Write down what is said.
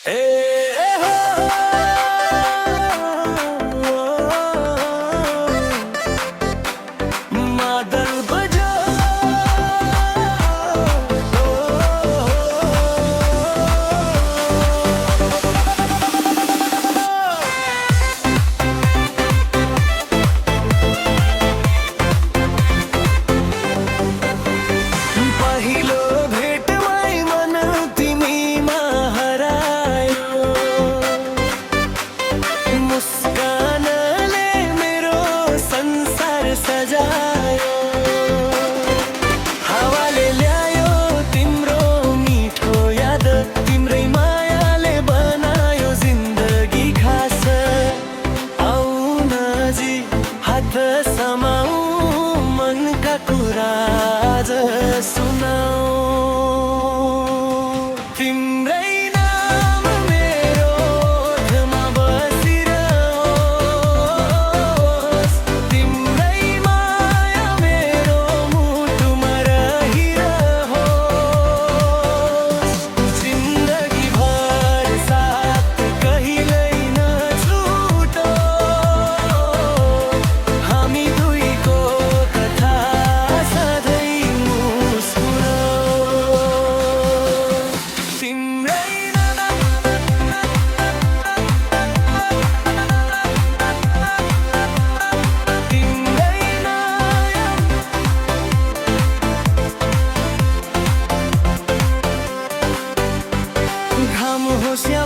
ए, ए हो, मादल बजा पहिलो भेटमै मन तिमीमा हरायो, मुस्कानले मेरो संसार सजायो, हावाले ल्यायो तिम्रो मिठो याद, तिम्रै मायाले बनायो जिन्दगी खास। आऊ नजिक हात समाऊ, मनका कुरा आज सुनाऊ, तिम्रै नाम मेरो ओठमा बसिरहोस्, तिम्रै माया मेरो मुटुमा रहिरहोस्, जिन्दगी भर साथ कहिल्यै नछुटोस्, हामी दुईको कथा सधैँ मुस्कुराओस्, तिम्रै तिम्रै माया। घाम होस् या